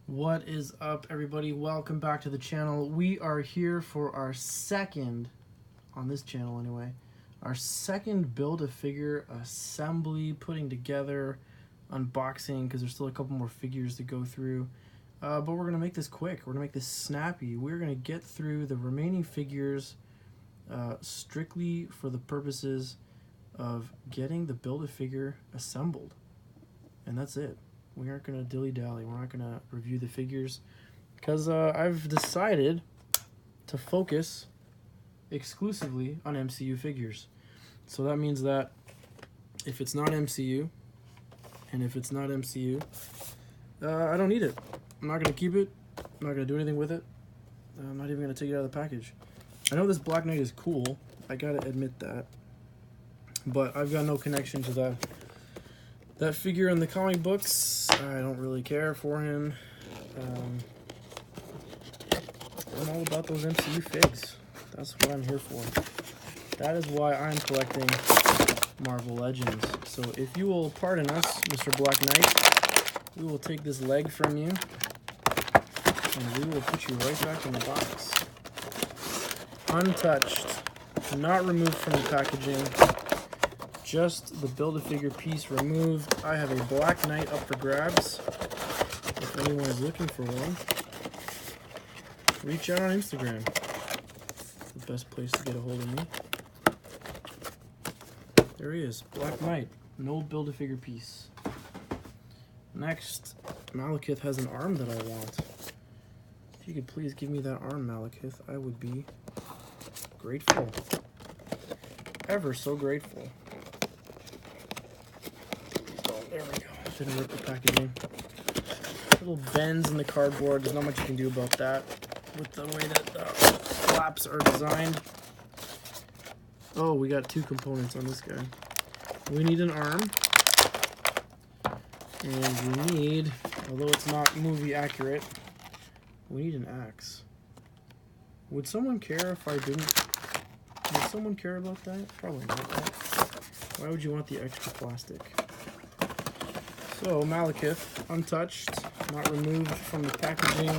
What is up, everybody? Welcome back to the channel. We are here for our second, on this channel anyway, our second Build-A-Figure assembly, putting together, unboxing, because there's still a couple more figures to go through. But we're going to make this quick. We're going to make this snappy. We're going to get through the remaining figures strictly for the purposes of getting the Build-A-Figure assembled. And that's it. We aren't going to dilly-dally. We're not going to review the figures because I've decided to focus exclusively on MCU figures. So that means that if it's not MCU, and if it's not MCU, I don't need it. I'm not going to keep it. I'm not going to do anything with it. I'm not even going to take it out of the package. I know this Black Knight is cool. I got to admit that. But I've got no connection to that figure in the comic books. I don't really care for him. I'm all about those MCU figs. That's what I'm here for. That is why I'm collecting Marvel Legends. So if you will pardon us, Mr. Black Knight, we will take this leg from you and we will put you right back in the box. Untouched, not removed from the packaging. Just the Build-A-Figure piece removed. I have a Black Knight up for grabs. If anyone is looking for one, reach out on Instagram. It's the best place to get a hold of me. There he is, Black Knight. An old Build-A-Figure piece. Next, Malekith has an arm that I want. If you could please give me that arm, Malekith, I would be grateful. Ever so grateful. There we go. Didn't rip the packaging. Little bends in the cardboard. There's not much you can do about that with the way that the flaps are designed. Oh, we got two components on this guy. We need an arm. And we need, although it's not movie accurate, we need an axe. Would someone care if I didn't? Would someone care about that? Probably not, right? Why would you want the extra plastic? So, Malekith, untouched, not removed from the packaging.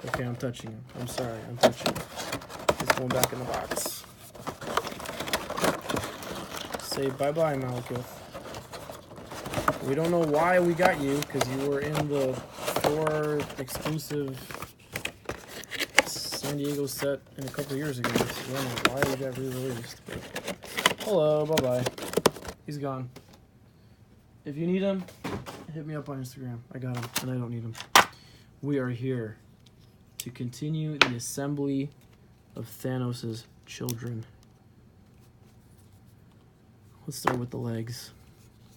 Okay, I'm touching him. I'm sorry, I'm touching him. He's going back in the box. Say bye-bye, Malekith. We don't know why we got you, because you were in the 4 exclusive San Diego set in a couple years ago. So I don't know why we got re-released. But hello, bye-bye. He's gone. If you need him, hit me up on Instagram. I got him, and I don't need him. We are here to continue the assembly of Thanos' children. Let's start with the legs.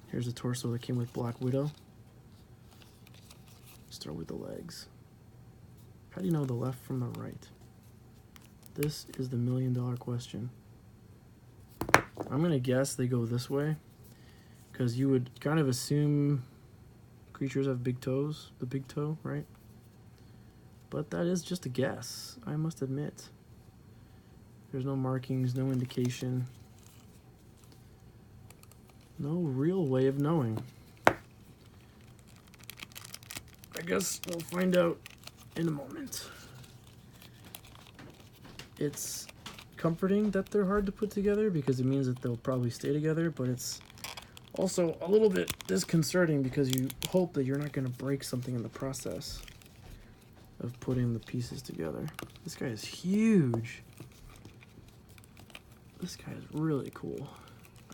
Here's the torso that came with Black Widow. Start with the legs. How do you know the left from the right? This is the million-dollar question. I'm gonna guess they go this way, because you would kind of assume creatures have big toes, the big toe, right? But that is just a guess, I must admit. There's no markings, no indication. No real way of knowing. I guess we'll find out in a moment. It's comforting that they're hard to put together because it means that they'll probably stay together, but it's also a little bit disconcerting because you hope that you're not going to break something in the process of putting the pieces together. This guy is huge. This guy is really cool.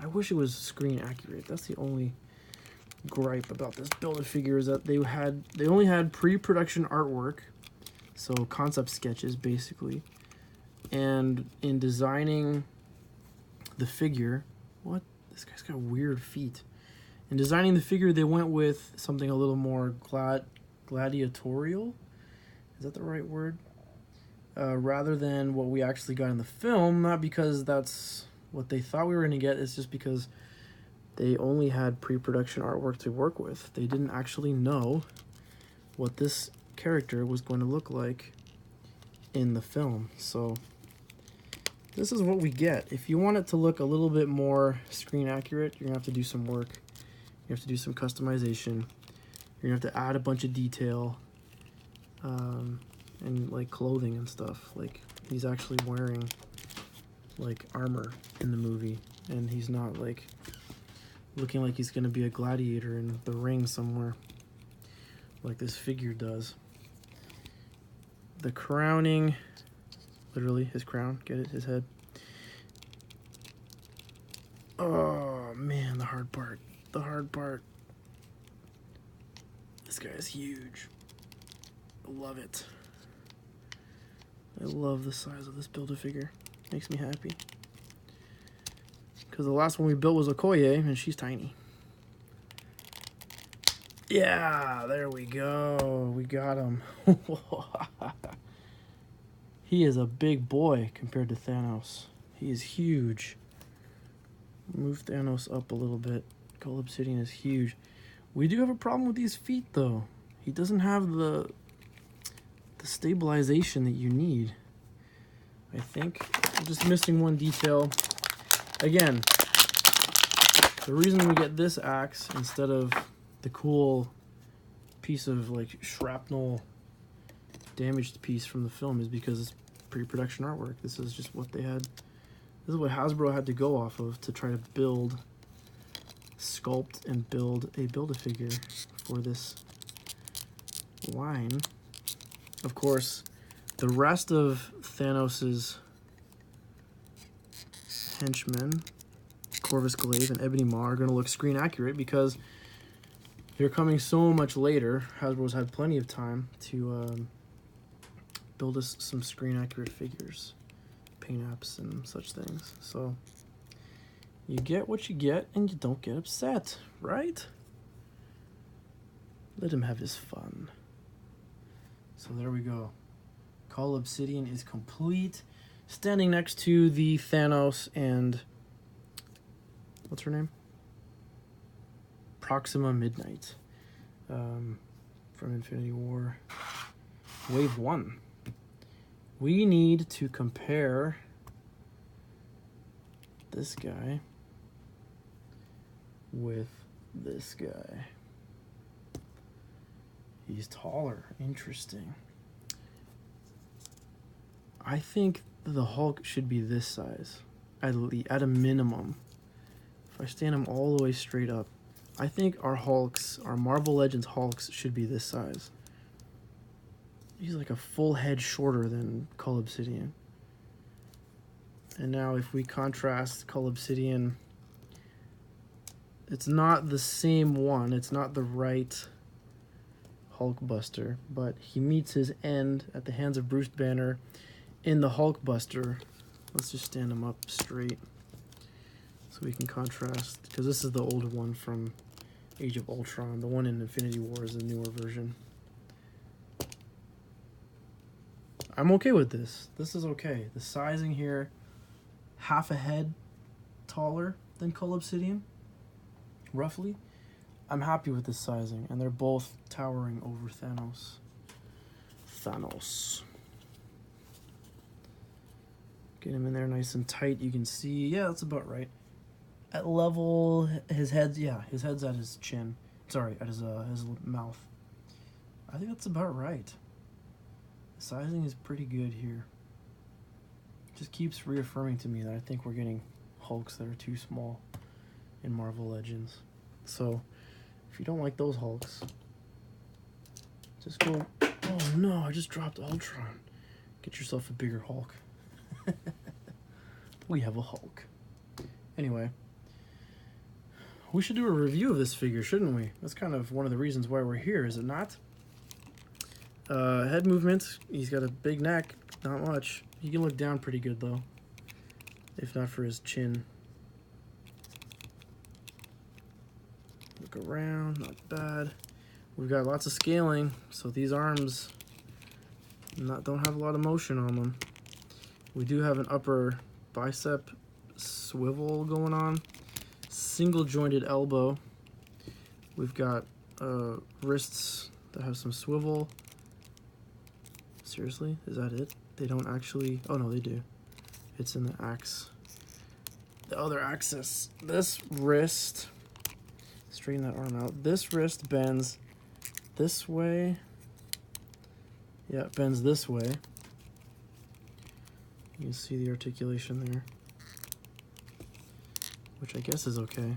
I wish it was screen accurate. That's the only gripe about this Build-A-Figure, is that they only had pre-production artwork, so concept sketches basically. And in designing the figure, what? This guy's got weird feet. In designing the figure, they went with something a little more gladiatorial. Is that the right word? Rather than what we actually got in the film, not because that's what they thought we were going to get, it's just because they only had pre-production artwork to work with. They didn't actually know what this character was going to look like in the film. So this is what we get. If you want it to look a little bit more screen accurate, you're going to have to do some work. You have to do some customization. You're going to have to add a bunch of detail. and like clothing and stuff. Like he's actually wearing like armor in the movie, and he's not like looking like he's gonna be a gladiator in the ring somewhere like this figure does. The crowning, literally his crown, get it, his head. Oh man, the hard part. This guy is huge. I love it. I love the size of this Build-A-Figure. Makes me happy. Because the last one we built was Okoye, and she's tiny. Yeah, there we go. We got him. He is a big boy compared to Thanos. He is huge. Move Thanos up a little bit. Cull Obsidian is huge. We do have a problem with these feet, though. He doesn't have the stabilization that you need. I think I'm just missing one detail. Again, the reason we get this axe instead of the cool piece of like shrapnel damaged piece from the film is because it's pre-production artwork. This is just what they had. This is what Hasbro had to go off of to try to build, sculpt, and build a Build-A-Figure for this line. Of course, the rest of Thanos's henchmen, Corvus Glaive and Ebony Maw, are going to look screen accurate because they're coming so much later. Hasbro's had plenty of time to build us some screen accurate figures, paint apps, and such things. So you get what you get and you don't get upset, right? Let him have his fun. So there we go. Cull Obsidian is complete. Standing next to the Thanos and what's her name? Proxima Midnight from Infinity War Wave 1. We need to compare this guy with this guy. He's taller. Interesting. I think the Hulk should be this size, at a minimum. If I stand him all the way straight up, I think our Hulks, our Marvel Legends Hulks, should be this size. He's like a full head shorter than Cull Obsidian. And now if we contrast Cull Obsidian, it's not the same one. It's not the right Hulkbuster, but he meets his end at the hands of Bruce Banner in the Hulkbuster. Let's just stand him up straight so we can contrast, because this is the older one from Age of Ultron. The one in Infinity War is the newer version. I'm okay with this. This is okay. The sizing here, half a head taller than Cull Obsidian, roughly. I'm happy with this sizing, and they're both towering over Thanos. Get him in there nice and tight. You can see, yeah, that's about right. At level, his head's at his chin. Sorry, at his mouth. I think that's about right. The sizing is pretty good here. Just keeps reaffirming to me that I think we're getting Hulks that are too small in Marvel Legends. So, if you don't like those Hulks, just go, oh no, I just dropped Ultron. Get yourself a bigger Hulk. We have a Hulk. Anyway, we should do a review of this figure, shouldn't we? That's kind of one of the reasons why we're here, is it not? Head movement, he's got a big neck, not much. He can look down pretty good though, if not for his chin. Look around, not bad. We've got lots of scaling, so these arms don't have a lot of motion on them. We do have an upper bicep swivel going on, single jointed elbow. We've got wrists that have some swivel. Seriously, is that it? They don't actually, oh no, they do. It's in the axe, the other axis. This wrist, straighten that arm out. This wrist bends this way Yeah, it bends this way. You can see the articulation there, which I guess is okay.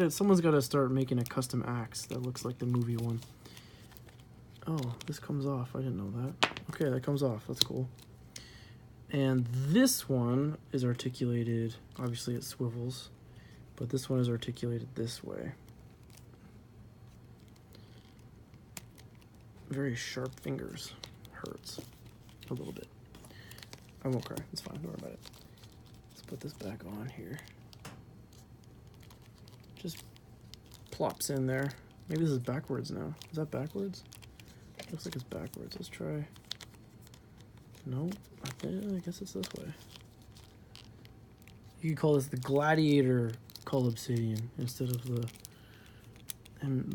Someone's gotta start making a custom axe that looks like the movie one. Oh, this comes off. I didn't know that. Okay, that comes off. That's cool. And this one is articulated, obviously it swivels, but this one is articulated this way. Very sharp fingers. Hurts a little bit. I won't cry. It's fine. Don't worry about it. Let's put this back on here. Just plops in there. Maybe this is backwards now. Is that backwards? Looks like it's backwards. Let's try. Nope. I guess it's this way. You could call this the Gladiator Cull Obsidian instead of the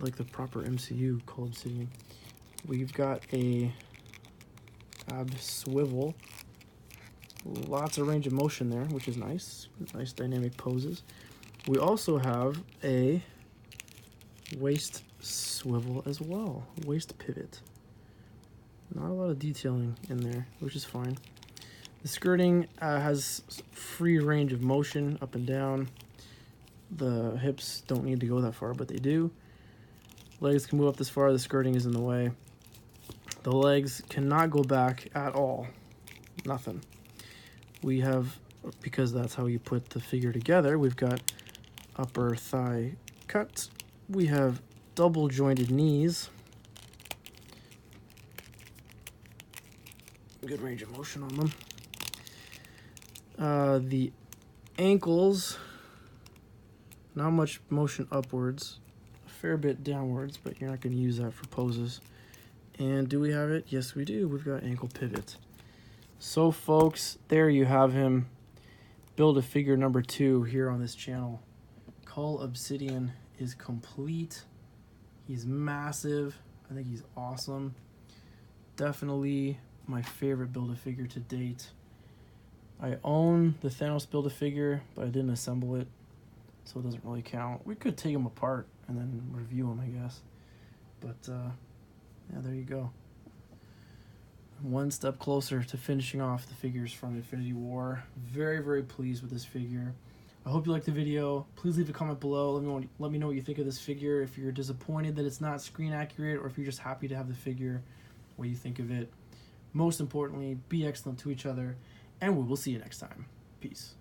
like the proper MCU Cull Obsidian. We've got a ab swivel. Lots of range of motion there, which is nice. Nice dynamic poses. We also have a waist swivel as well. Waist pivot. Not a lot of detailing in there, which is fine. The skirting has free range of motion up and down. The hips don't need to go that far, but they do. Legs can move up this far. The skirting is in the way. The legs cannot go back at all. Nothing. We have, because that's how you put the figure together, we've got upper thigh cut. We have double jointed knees. Good range of motion on them. The ankles, not much motion upwards, a fair bit downwards, but you're not going to use that for poses. And do we have it? Yes, we do. We've got ankle pivot. So, folks, there you have him. Build-A-Figure number 2 here on this channel. Cull Obsidian is complete. He's massive. I think he's awesome. Definitely my favorite Build-A-Figure to date. I own the Thanos Build-A-Figure, but I didn't assemble it, so it doesn't really count. We could take him apart and then review him, I guess. But, yeah, there you go. One step closer to finishing off the figures from Infinity War. Very, very pleased with this figure. I hope you liked the video. Please leave a comment below. Let me know what you think of this figure. If you're disappointed that it's not screen accurate, or if you're just happy to have the figure, what you think of it. Most importantly, be excellent to each other, and we will see you next time. Peace.